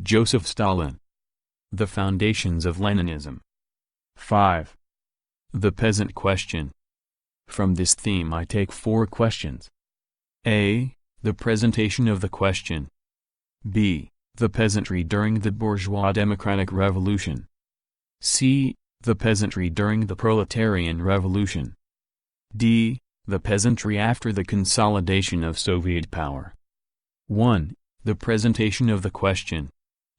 Joseph Stalin. The Foundations of Leninism. 5. The Peasant Question. From this theme I take 4 questions. A. The presentation of the question. B. The peasantry during the bourgeois democratic revolution. C. The peasantry during the proletarian revolution. D. The peasantry after the consolidation of Soviet power. 1. The presentation of the question.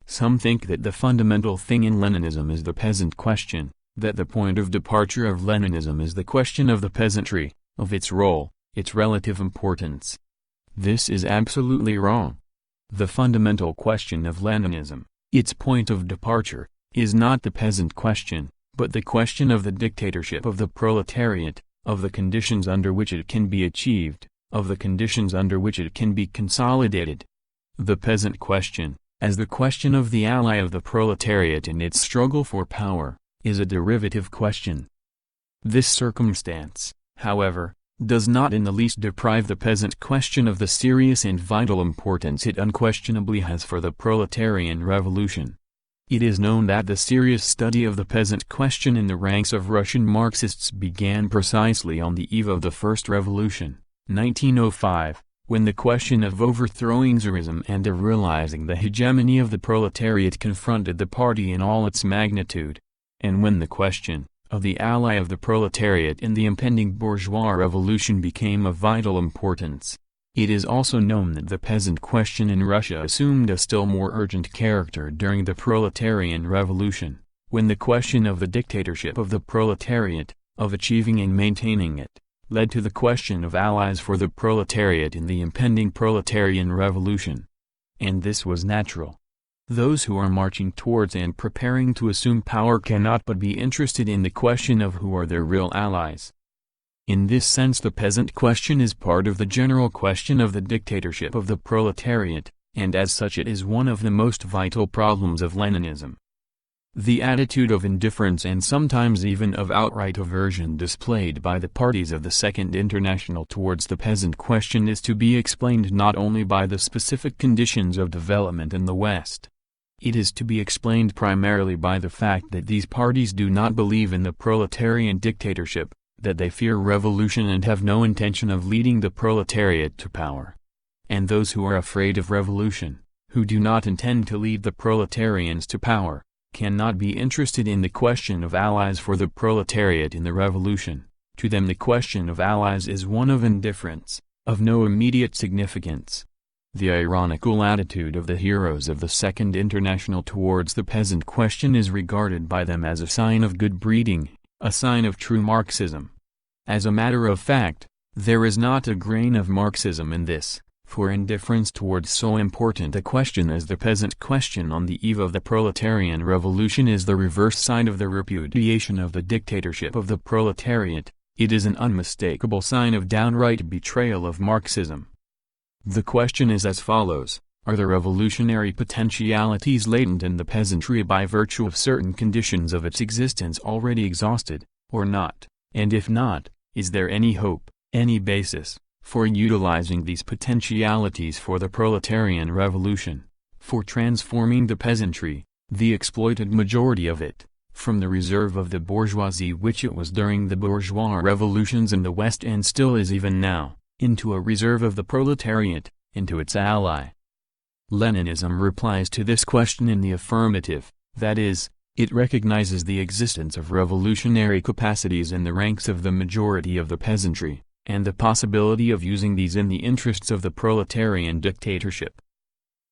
Some think that the fundamental thing in Leninism is the peasant question, that the point of departure of Leninism is the question of the peasantry, of its role, its relative importance. This is absolutely wrong. The fundamental question of Leninism, its point of departure, is not the peasant question, but the question of the dictatorship of the proletariat, of the conditions under which it can be achieved, of the conditions under which it can be consolidated. The peasant question, as the question of the ally of the proletariat in its struggle for power, is a derivative question. This circumstance, however, does not in the least deprive the peasant question of the serious and vital importance it unquestionably has for the proletarian revolution. It is known that the serious study of the peasant question in the ranks of Russian Marxists began precisely on the eve of the First Revolution, 1905, when the question of overthrowing Tsarism and of realizing the hegemony of the proletariat confronted the party in all its magnitude, and when the question of the ally of the proletariat in the impending bourgeois revolution became of vital importance. It is also known that the peasant question in Russia assumed a still more urgent character during the proletarian revolution, when the question of the dictatorship of the proletariat, of achieving and maintaining it, led to the question of allies for the proletariat in the impending proletarian revolution. And this was natural. Those who are marching towards and preparing to assume power cannot but be interested in the question of who are their real allies. In this sense the peasant question is part of the general question of the dictatorship of the proletariat, and as such it is one of the most vital problems of Leninism. The attitude of indifference and sometimes even of outright aversion displayed by the parties of the Second International towards the peasant question is to be explained not only by the specific conditions of development in the West. It is to be explained primarily by the fact that these parties do not believe in the proletarian dictatorship, that they fear revolution and have no intention of leading the proletariat to power. And those who are afraid of revolution, who do not intend to lead the proletarians to power, cannot be interested in the question of allies for the proletariat in the revolution. To them the question of allies is one of indifference, of no immediate significance. The ironical attitude of the heroes of the Second International towards the peasant question is regarded by them as a sign of good breeding, a sign of true Marxism. As a matter of fact, there is not a grain of Marxism in this, for indifference towards so important a question as the peasant question on the eve of the proletarian revolution is the reverse side of the repudiation of the dictatorship of the proletariat. It is an unmistakable sign of downright betrayal of Marxism. The question is as follows: are the revolutionary potentialities latent in the peasantry by virtue of certain conditions of its existence already exhausted, or not? And if not, is there any hope, any basis, for utilizing these potentialities for the proletarian revolution, for transforming the peasantry, the exploited majority of it, from the reserve of the bourgeoisie which it was during the bourgeois revolutions in the West and still is even now, into a reserve of the proletariat, into its ally? Leninism replies to this question in the affirmative, that is, it recognizes the existence of revolutionary capacities in the ranks of the majority of the peasantry, and the possibility of using these in the interests of the proletarian dictatorship.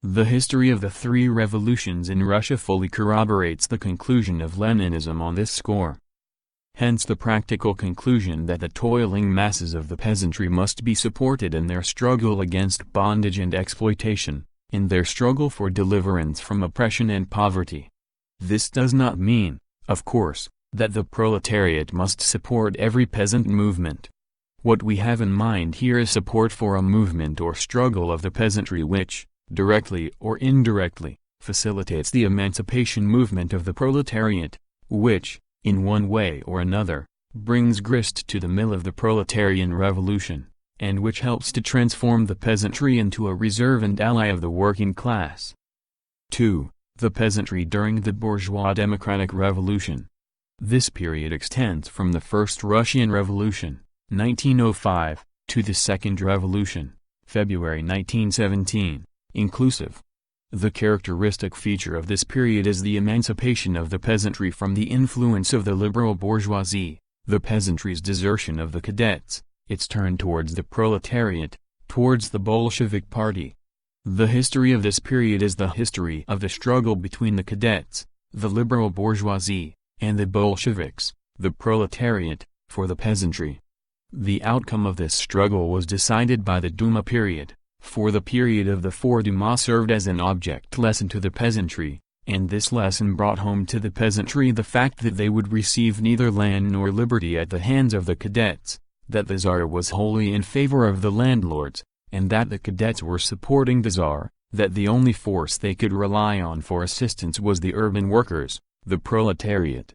The history of the 3 revolutions in Russia fully corroborates the conclusion of Leninism on this score. Hence the practical conclusion that the toiling masses of the peasantry must be supported in their struggle against bondage and exploitation, in their struggle for deliverance from oppression and poverty. This does not mean, of course, that the proletariat must support every peasant movement. What we have in mind here is support for a movement or struggle of the peasantry which, directly or indirectly, facilitates the emancipation movement of the proletariat, which, in one way or another, brings grist to the mill of the proletarian revolution, and which helps to transform the peasantry into a reserve and ally of the working class. 2. The peasantry during the bourgeois democratic revolution. This period extends from the First Russian Revolution, 1905, to the Second Revolution, February 1917, inclusive. The characteristic feature of this period is the emancipation of the peasantry from the influence of the liberal bourgeoisie, the peasantry's desertion of the cadets, its turn towards the proletariat, towards the Bolshevik Party. The history of this period is the history of the struggle between the cadets, the liberal bourgeoisie, and the Bolsheviks, the proletariat, for the peasantry. The outcome of this struggle was decided by the Duma period, for the period of the Four Duma served as an object lesson to the peasantry, and this lesson brought home to the peasantry the fact that they would receive neither land nor liberty at the hands of the cadets, that the Tsar was wholly in favor of the landlords, and that the cadets were supporting the Tsar, that the only force they could rely on for assistance was the urban workers, the proletariat.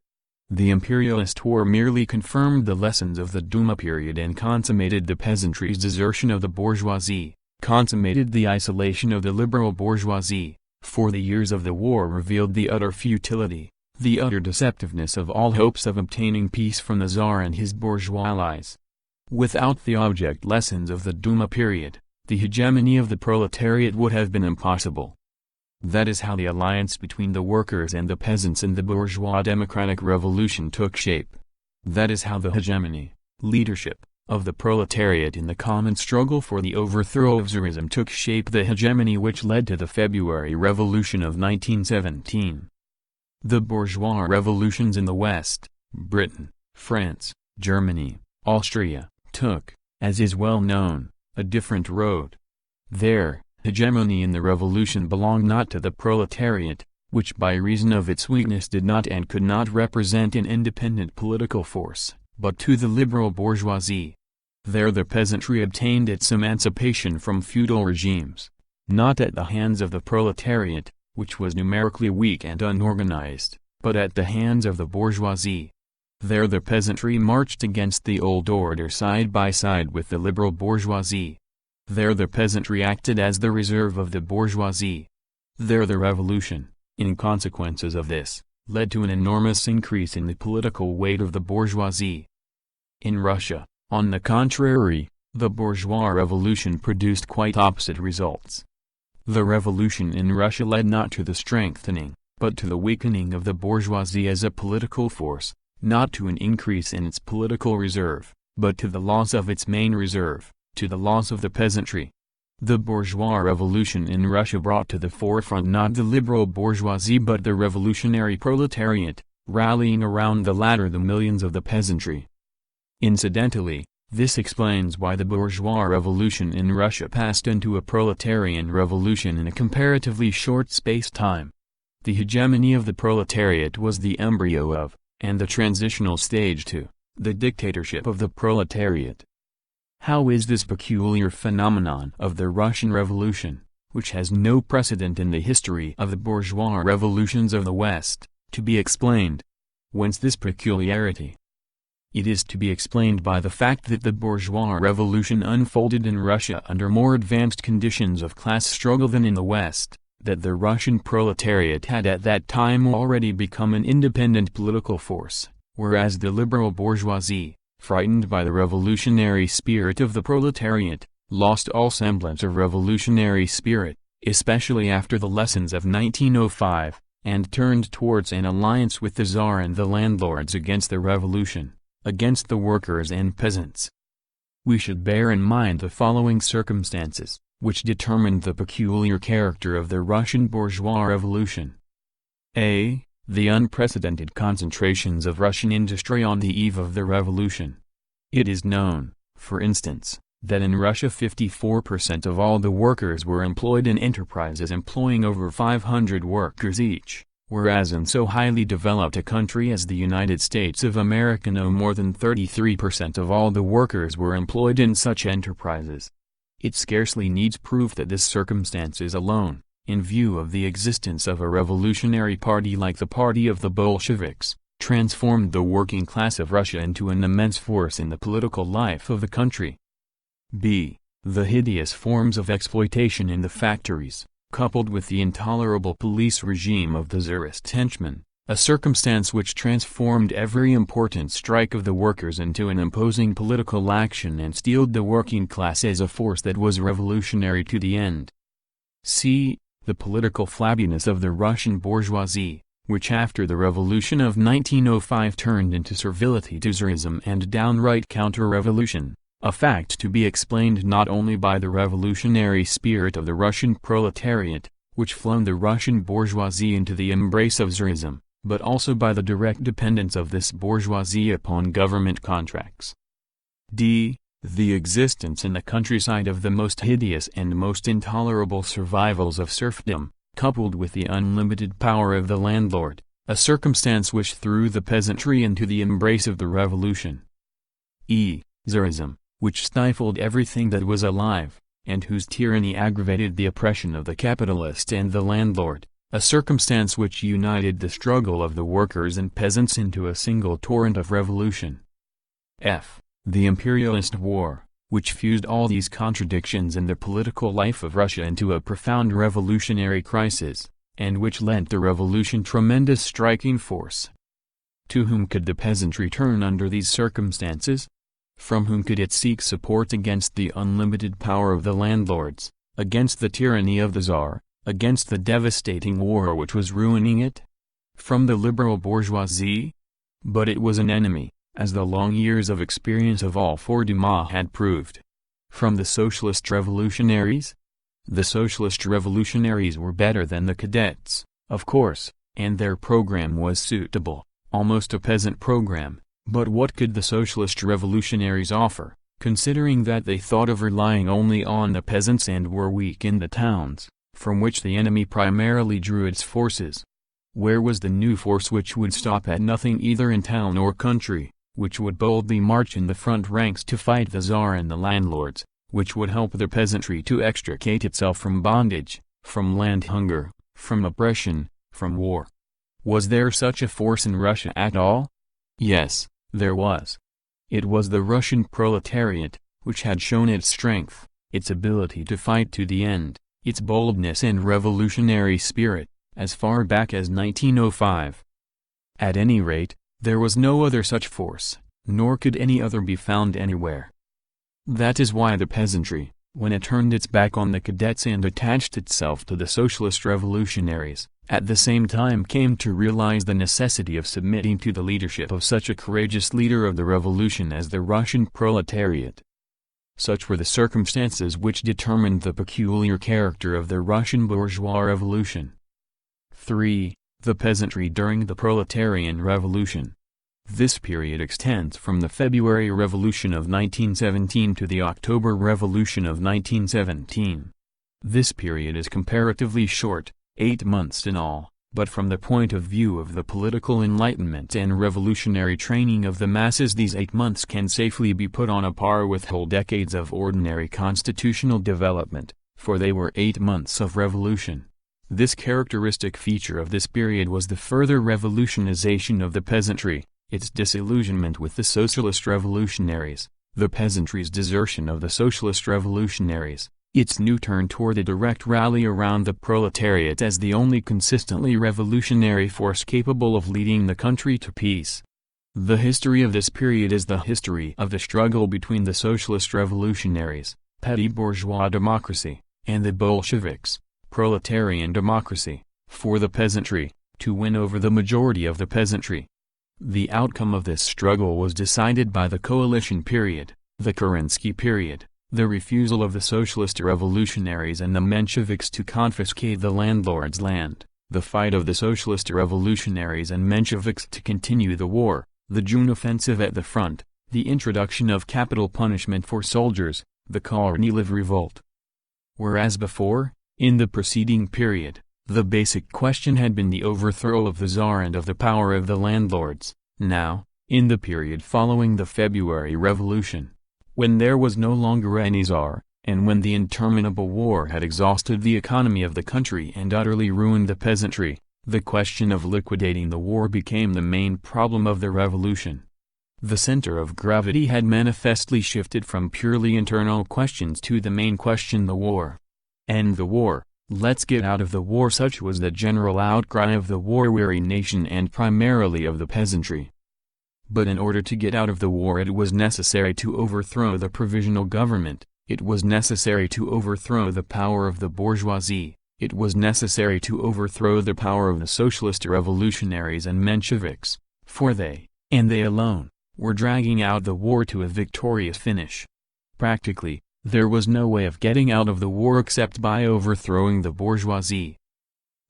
The imperialist war merely confirmed the lessons of the Duma period and consummated the peasantry's desertion of the bourgeoisie, consummated the isolation of the liberal bourgeoisie, for the years of the war revealed the utter futility, the utter deceptiveness of all hopes of obtaining peace from the Tsar and his bourgeois allies. Without the object lessons of the Duma period, the hegemony of the proletariat would have been impossible. That is how the alliance between the workers and the peasants in the bourgeois democratic revolution took shape. That is how the hegemony, leadership, of the proletariat in the common struggle for the overthrow of Tsarism took shape, the hegemony which led to the February Revolution of 1917. The bourgeois revolutions in the West, Britain, France, Germany, Austria, took, as is well known, a different road. Their hegemony in the revolution belonged not to the proletariat, which by reason of its weakness did not and could not represent an independent political force, but to the liberal bourgeoisie. There the peasantry obtained its emancipation from feudal regimes, not at the hands of the proletariat, which was numerically weak and unorganized, but at the hands of the bourgeoisie. There the peasantry marched against the old order side by side with the liberal bourgeoisie. There the peasantry acted as the reserve of the bourgeoisie. There the revolution, in consequences of this, led to an enormous increase in the political weight of the bourgeoisie. In Russia, on the contrary, the bourgeois revolution produced quite opposite results. The revolution in Russia led not to the strengthening, but to the weakening of the bourgeoisie as a political force, not to an increase in its political reserve, but to the loss of its main reserve, to the loss of the peasantry. The bourgeois revolution in Russia brought to the forefront not the liberal bourgeoisie but the revolutionary proletariat, rallying around the latter the millions of the peasantry. Incidentally, this explains why the bourgeois revolution in Russia passed into a proletarian revolution in a comparatively short space-time. The hegemony of the proletariat was the embryo of, and the transitional stage to, the dictatorship of the proletariat. How is this peculiar phenomenon of the Russian Revolution, which has no precedent in the history of the bourgeois revolutions of the West, to be explained? Whence this peculiarity? It is to be explained by the fact that the bourgeois revolution unfolded in Russia under more advanced conditions of class struggle than in the West, that the Russian proletariat had at that time already become an independent political force, whereas the liberal bourgeoisie, frightened by the revolutionary spirit of the proletariat, lost all semblance of revolutionary spirit, especially after the lessons of 1905, and turned towards an alliance with the Tsar and the landlords against the revolution, against the workers and peasants. We should bear in mind the following circumstances, which determined the peculiar character of the Russian bourgeois revolution. A. The unprecedented concentrations of Russian industry on the eve of the revolution. It is known, for instance, that in Russia 54% of all the workers were employed in enterprises employing over 500 workers each, whereas in so highly developed a country as the United States of America no more than 33% of all the workers were employed in such enterprises. It scarcely needs proof that this circumstance is alone, in view of the existence of a revolutionary party like the party of the Bolsheviks, transformed the working class of Russia into an immense force in the political life of the country. B. The hideous forms of exploitation in the factories, coupled with the intolerable police regime of the Tsarist henchmen, a circumstance which transformed every important strike of the workers into an imposing political action and steeled the working class as a force that was revolutionary to the end. C. The political flabbiness of the Russian bourgeoisie, which after the revolution of 1905 turned into servility to Tsarism and downright counter-revolution, a fact to be explained not only by the revolutionary spirit of the Russian proletariat, which flung the Russian bourgeoisie into the embrace of Tsarism, but also by the direct dependence of this bourgeoisie upon government contracts. D. The existence in the countryside of the most hideous and most intolerable survivals of serfdom, coupled with the unlimited power of the landlord, a circumstance which threw the peasantry into the embrace of the revolution. E. Tsarism, which stifled everything that was alive, and whose tyranny aggravated the oppression of the capitalist and the landlord, a circumstance which united the struggle of the workers and peasants into a single torrent of revolution. F. The imperialist war, which fused all these contradictions in the political life of Russia into a profound revolutionary crisis, and which lent the revolution tremendous striking force. To whom could the peasantry turn under these circumstances? From whom could it seek support against the unlimited power of the landlords, against the tyranny of the Tsar, against the devastating war which was ruining it? From the liberal bourgeoisie? But it was an enemy, as the long years of experience of all four Dumas had proved. From the Socialist Revolutionaries? The Socialist Revolutionaries were better than the cadets, of course, and their program was suitable, almost a peasant program, but what could the Socialist Revolutionaries offer, considering that they thought of relying only on the peasants and were weak in the towns, from which the enemy primarily drew its forces? Where was the new force which would stop at nothing either in town or country, which would boldly march in the front ranks to fight the Tsar and the landlords, which would help the peasantry to extricate itself from bondage, from land hunger, from oppression, from war? Was there such a force in Russia at all? Yes, there was. It was the Russian proletariat, which had shown its strength, its ability to fight to the end, its boldness and revolutionary spirit, as far back as 1905. At any rate, there was no other such force, nor could any other be found anywhere. That is why the peasantry, when it turned its back on the cadets and attached itself to the Socialist Revolutionaries, at the same time came to realize the necessity of submitting to the leadership of such a courageous leader of the revolution as the Russian proletariat. Such were the circumstances which determined the peculiar character of the Russian bourgeois revolution. 3. The peasantry during the proletarian revolution. This period extends from the February Revolution of 1917 to the October Revolution of 1917. This period is comparatively short, 8 months in all, but from the point of view of the political enlightenment and revolutionary training of the masses, these 8 months can safely be put on a par with whole decades of ordinary constitutional development, for they were 8 months of revolution. This characteristic feature of this period was the further revolutionization of the peasantry, its disillusionment with the Socialist Revolutionaries, the peasantry's desertion of the Socialist Revolutionaries, its new turn toward a direct rally around the proletariat as the only consistently revolutionary force capable of leading the country to peace. The history of this period is the history of the struggle between the Socialist Revolutionaries, petty bourgeois democracy, and the Bolsheviks, proletarian democracy, for the peasantry, to win over the majority of the peasantry. The outcome of this struggle was decided by the coalition period, the Kerensky period, the refusal of the Socialist Revolutionaries and the Mensheviks to confiscate the landlords' land, the fight of the Socialist Revolutionaries and Mensheviks to continue the war, the June offensive at the front, the introduction of capital punishment for soldiers, the Kornilov revolt. Whereas before, in the preceding period, the basic question had been the overthrow of the Tsar and of the power of the landlords. Now, in the period following the February Revolution, when there was no longer any Tsar, and when the interminable war had exhausted the economy of the country and utterly ruined the peasantry, the question of liquidating the war became the main problem of the revolution. The center of gravity had manifestly shifted from purely internal questions to the main question: the war. End the war, Let's get out of the war. Such was the general outcry of the war-weary nation and primarily of the peasantry. But in order to get out of the war it was necessary to overthrow the provisional government, it was necessary to overthrow the power of the bourgeoisie, it was necessary to overthrow the power of the Socialist Revolutionaries and Mensheviks, for they, and they alone, were dragging out the war to a victorious finish. Practically, there was no way of getting out of the war except by overthrowing the bourgeoisie.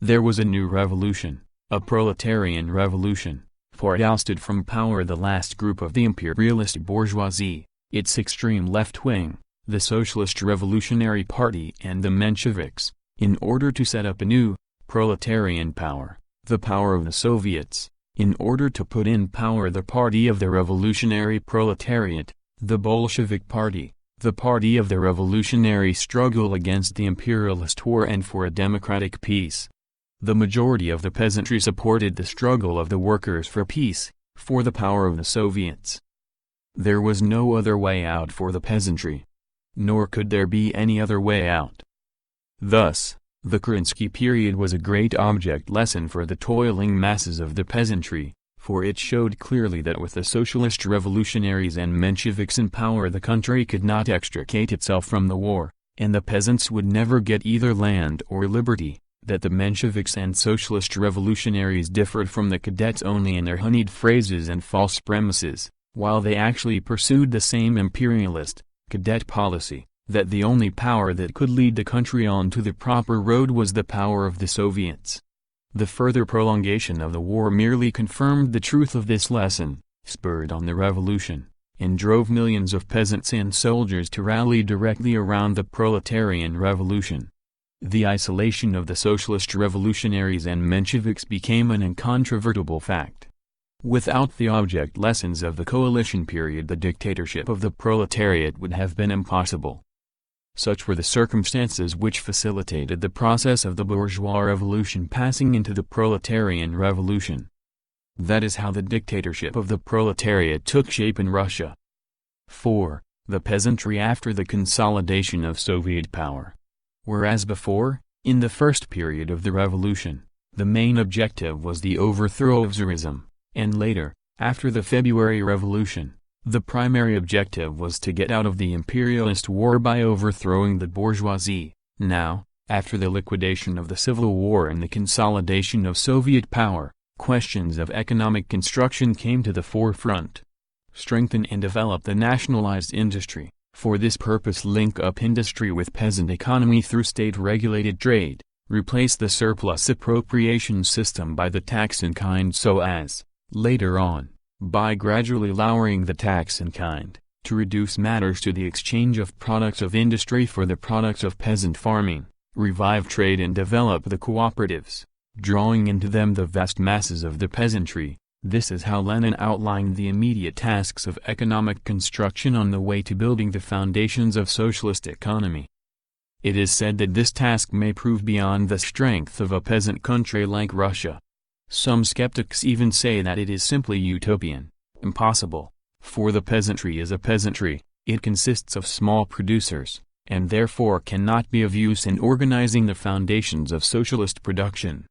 There was a new revolution, a proletarian revolution, for it ousted from power the last group of the imperialist bourgeoisie, its extreme left wing, the Socialist Revolutionary Party and the Mensheviks, in order to set up a new, proletarian power, the power of the Soviets, in order to put in power the party of the revolutionary proletariat, the Bolshevik Party, the party of the revolutionary struggle against the imperialist war and for a democratic peace. The majority of the peasantry supported the struggle of the workers for peace, for the power of the Soviets. There was no other way out for the peasantry. Nor could there be any other way out. Thus, the Kerensky period was a great object lesson for the toiling masses of the peasantry, for it showed clearly that with the Socialist Revolutionaries and Mensheviks in power the country could not extricate itself from the war, and the peasants would never get either land or liberty, that the Mensheviks and Socialist Revolutionaries differed from the cadets only in their honeyed phrases and false premises, while they actually pursued the same imperialist, cadet policy, that the only power that could lead the country on to the proper road was the power of the Soviets. The further prolongation of the war merely confirmed the truth of this lesson, spurred on the revolution, and drove millions of peasants and soldiers to rally directly around the proletarian revolution. The isolation of the Socialist Revolutionaries and Mensheviks became an incontrovertible fact. Without the object lessons of the coalition period the dictatorship of the proletariat would have been impossible. Such were the circumstances which facilitated the process of the bourgeois revolution passing into the proletarian revolution. That is how the dictatorship of the proletariat took shape in Russia. 4. The peasantry after the consolidation of Soviet power. Whereas before, in the first period of the revolution, the main objective was the overthrow of Tsarism, and later, after the February Revolution, the primary objective was to get out of the imperialist war by overthrowing the bourgeoisie. Now, after the liquidation of the Civil War and the consolidation of Soviet power, questions of economic construction came to the forefront. Strengthen and develop the nationalized industry. For this purpose link up industry with peasant economy through state-regulated trade, replace the surplus appropriation system by the tax in kind so as, later on, by gradually lowering the tax in kind, to reduce matters to the exchange of products of industry for the products of peasant farming, revive trade and develop the cooperatives, drawing into them the vast masses of the peasantry. This is how Lenin outlined the immediate tasks of economic construction on the way to building the foundations of socialist economy. It is said that this task may prove beyond the strength of a peasant country like Russia. Some skeptics even say that it is simply utopian, impossible, for the peasantry is a peasantry, it consists of small producers, and therefore cannot be of use in organizing the foundations of socialist production.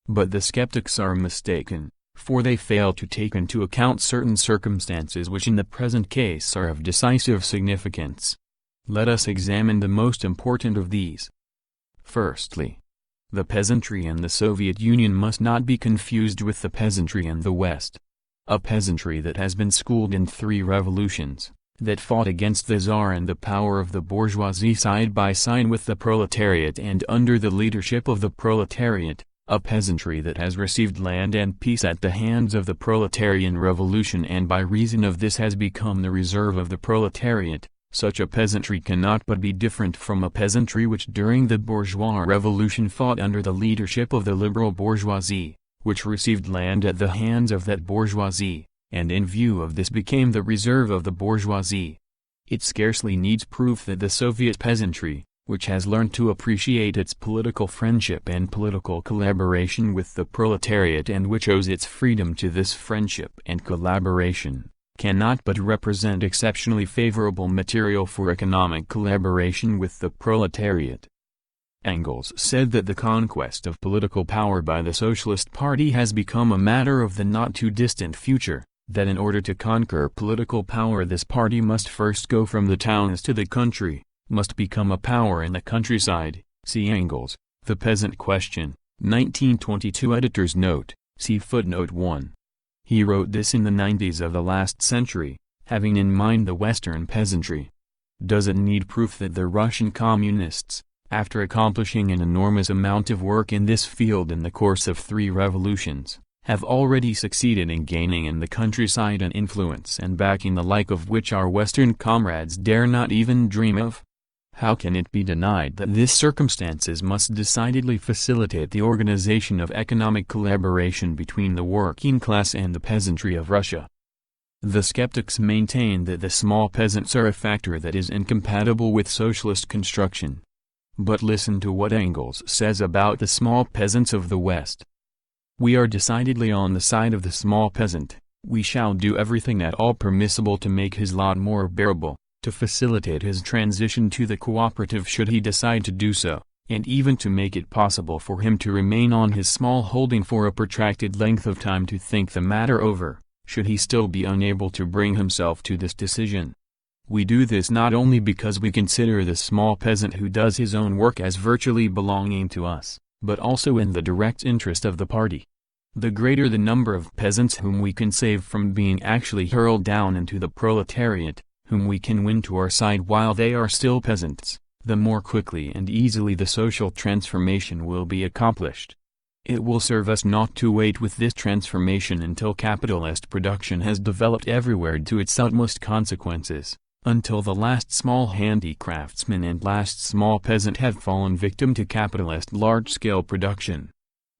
But the skeptics are mistaken, for they fail to take into account certain circumstances which in the present case are of decisive significance. Let us examine the most important of these. Firstly, the peasantry in the Soviet Union must not be confused with the peasantry in the West. A peasantry that has been schooled in 3 revolutions, that fought against the Tsar and the power of the bourgeoisie side by side with the proletariat and under the leadership of the proletariat, a peasantry that has received land and peace at the hands of the proletarian revolution and by reason of this has become the reserve of the proletariat. Such a peasantry cannot but be different from a peasantry which during the bourgeois revolution fought under the leadership of the liberal bourgeoisie, which received land at the hands of that bourgeoisie, and in view of this became the reserve of the bourgeoisie. It scarcely needs proof that the Soviet peasantry, which has learned to appreciate its political friendship and political collaboration with the proletariat and which owes its freedom to this friendship and collaboration, cannot but represent exceptionally favorable material for economic collaboration with the proletariat. Engels said that the conquest of political power by the Socialist Party has become a matter of the not-too-distant future, that in order to conquer political power this party must first go from the towns to the country, must become a power in the countryside. See Engels, The Peasant Question, 1922 Editor's Note, see footnote 1. He wrote this in the 90s of the last century, having in mind the Western peasantry. Does it need proof that the Russian communists, after accomplishing an enormous amount of work in this field in the course of 3 revolutions, have already succeeded in gaining in the countryside an influence and backing the like of which our Western comrades dare not even dream of? How can it be denied that these circumstances must decidedly facilitate the organization of economic collaboration between the working class and the peasantry of Russia? The skeptics maintain that the small peasants are a factor that is incompatible with socialist construction. But listen to what Engels says about the small peasants of the West. We are decidedly on the side of the small peasant. We shall do everything at all permissible to make his lot more bearable, to facilitate his transition to the cooperative should he decide to do so, and even to make it possible for him to remain on his small holding for a protracted length of time to think the matter over, should he still be unable to bring himself to this decision. We do this not only because we consider the small peasant who does his own work as virtually belonging to us, but also in the direct interest of the party. The greater the number of peasants whom we can save from being actually hurled down into the proletariat, whom we can win to our side while they are still peasants, the more quickly and easily the social transformation will be accomplished. It will serve us not to wait with this transformation until capitalist production has developed everywhere to its utmost consequences, until the last small handicraftsman and last small peasant have fallen victim to capitalist large-scale production.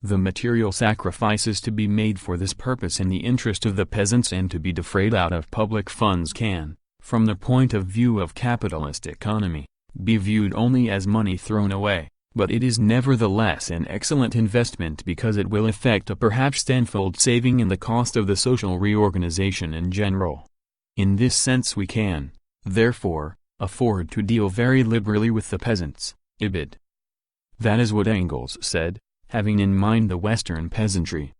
The material sacrifices to be made for this purpose in the interest of the peasants and to be defrayed out of public funds can, from the point of view of capitalist economy, be viewed only as money thrown away, but it is nevertheless an excellent investment because it will effect a perhaps tenfold saving in the cost of the social reorganization in general. In this sense we can, therefore, afford to deal very liberally with the peasants. Ibid. That is what Engels said, having in mind the Western peasantry.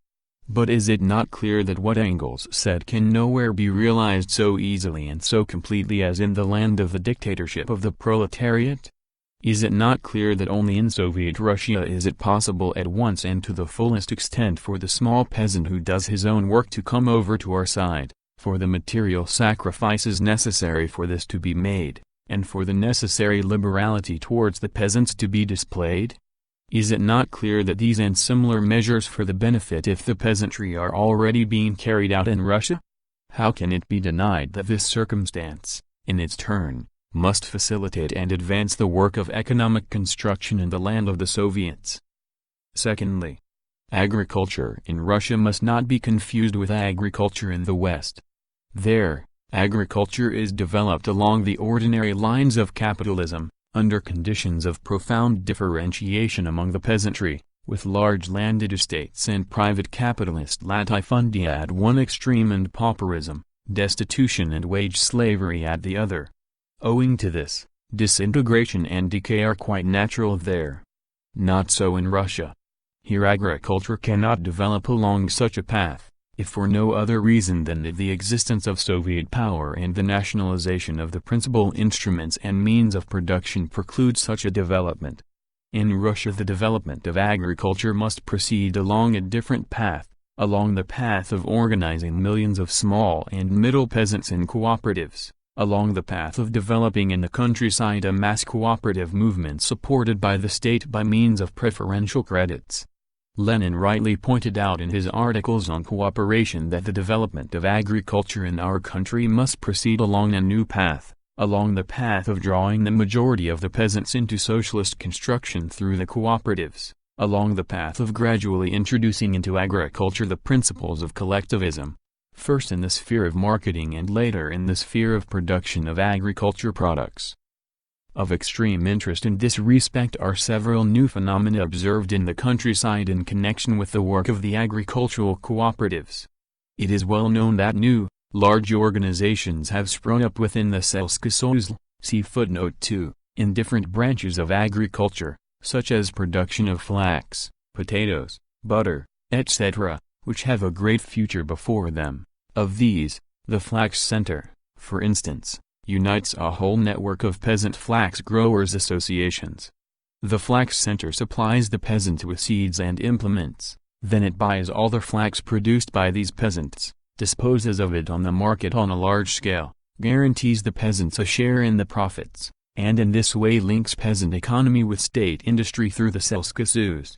But is it not clear that what Engels said can nowhere be realized so easily and so completely as in the land of the dictatorship of the proletariat? Is it not clear that only in Soviet Russia is it possible at once and to the fullest extent for the small peasant who does his own work to come over to our side, for the material sacrifices necessary for this to be made, and for the necessary liberality towards the peasants to be displayed? Is it not clear that these and similar measures for the benefit of the peasantry are already being carried out in Russia? How can it be denied that this circumstance, in its turn, must facilitate and advance the work of economic construction in the land of the Soviets? Secondly, agriculture in Russia must not be confused with agriculture in the West. There, agriculture is developed along the ordinary lines of capitalism, under conditions of profound differentiation among the peasantry, with large landed estates and private capitalist latifundia at one extreme and pauperism, destitution and wage slavery at the other. Owing to this, disintegration and decay are quite natural there. Not so in Russia. Here agriculture cannot develop along such a path, if for no other reason than that the existence of Soviet power and the nationalization of the principal instruments and means of production preclude such a development. In Russia the development of agriculture must proceed along a different path, along the path of organizing millions of small and middle peasants in cooperatives, along the path of developing in the countryside a mass cooperative movement supported by the state by means of preferential credits. Lenin rightly pointed out in his articles on cooperation that the development of agriculture in our country must proceed along a new path, along the path of drawing the majority of the peasants into socialist construction through the cooperatives, along the path of gradually introducing into agriculture the principles of collectivism, first in the sphere of marketing and later in the sphere of production of agriculture products. Of extreme interest in this respect are several new phenomena observed in the countryside in connection with the work of the agricultural cooperatives. It is well known that new, large organizations have sprung up within the Selsky Soyuz, see footnote 2, in different branches of agriculture, such as production of flax, potatoes, butter, etc., which have a great future before them. Of these, the Flax Center, for instance, unites a whole network of peasant flax growers' associations. The Flax Center supplies the peasant with seeds and implements, then it buys all the flax produced by these peasants, disposes of it on the market on a large scale, guarantees the peasants a share in the profits, and in this way links peasant economy with state industry through the selskassus.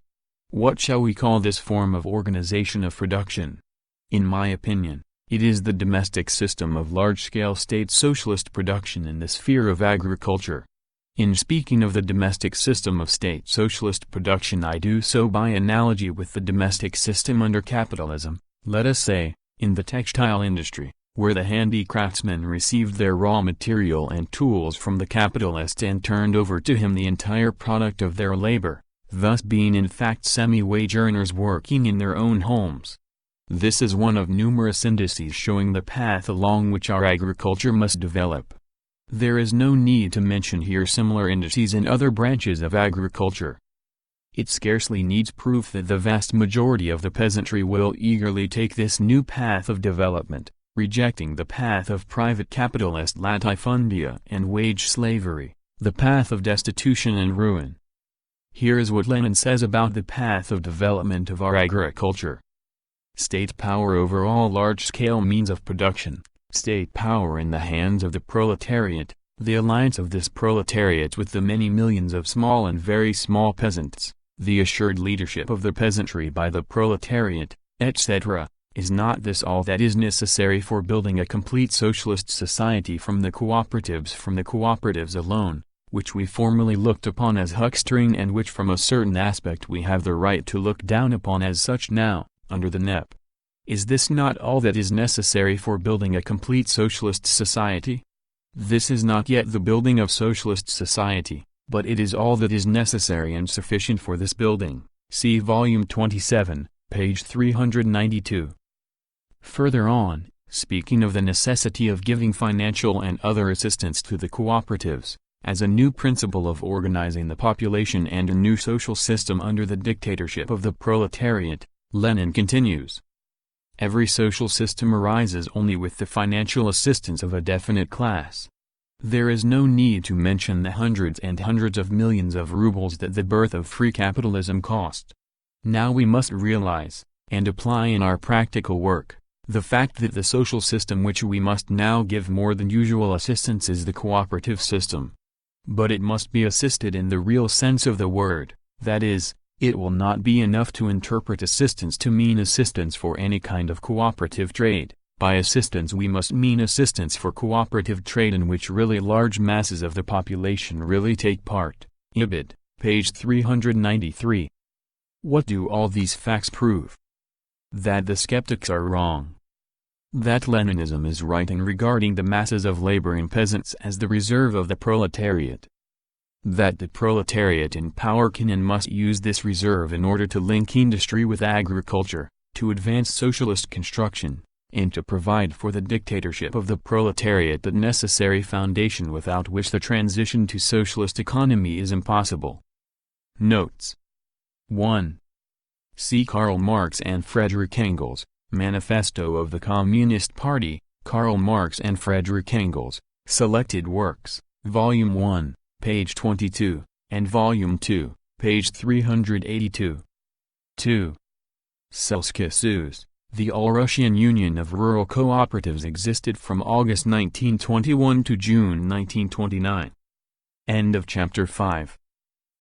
What shall we call this form of organization of production? In my opinion, it is the domestic system of large-scale state socialist production in the sphere of agriculture. In speaking of the domestic system of state socialist production, I do so by analogy with the domestic system under capitalism, let us say, in the textile industry, where the handicraftsmen received their raw material and tools from the capitalist and turned over to him the entire product of their labor, thus being in fact semi-wage earners working in their own homes. This is one of numerous indices showing the path along which our agriculture must develop. There is no need to mention here similar indices in other branches of agriculture. It scarcely needs proof that the vast majority of the peasantry will eagerly take this new path of development, rejecting the path of private capitalist latifundia and wage slavery, the path of destitution and ruin. Here is what Lenin says about the path of development of our agriculture. State power over all large-scale means of production, state power in the hands of the proletariat, the alliance of this proletariat with the many millions of small and very small peasants, the assured leadership of the peasantry by the proletariat, etc., is not this all that is necessary for building a complete socialist society from the cooperatives alone, which we formerly looked upon as huckstering and which from a certain aspect we have the right to look down upon as such now, under the NEP. Is this not all that is necessary for building a complete socialist society? This is not yet the building of socialist society, but it is all that is necessary and sufficient for this building. See volume 27, page 392. Further on, speaking of the necessity of giving financial and other assistance to the cooperatives, as a new principle of organizing the population and a new social system under the dictatorship of the proletariat, Lenin continues. Every social system arises only with the financial assistance of a definite class. There is no need to mention the hundreds and hundreds of millions of rubles that the birth of free capitalism cost. Now we must realize, and apply in our practical work, the fact that the social system which we must now give more than usual assistance is the cooperative system. But it must be assisted in the real sense of the word, that is, it will not be enough to interpret assistance to mean assistance for any kind of cooperative trade. By assistance we must mean assistance for cooperative trade in which really large masses of the population really take part. Ibid, page 393. What do all these facts prove? That the skeptics are wrong. That Leninism is right in regarding the masses of laboring peasants as the reserve of the proletariat. That the proletariat in power can and must use this reserve in order to link industry with agriculture, to advance socialist construction, and to provide for the dictatorship of the proletariat that necessary foundation without which the transition to socialist economy is impossible. Notes 1. See Karl Marx and Frederick Engels, Manifesto of the Communist Party, Karl Marx and Frederick Engels, Selected Works, Volume 1, page 22, and Volume 2, page 382. 2. Selskassus, the All-Russian Union of Rural Cooperatives existed from August 1921 to June 1929. End of Chapter 5.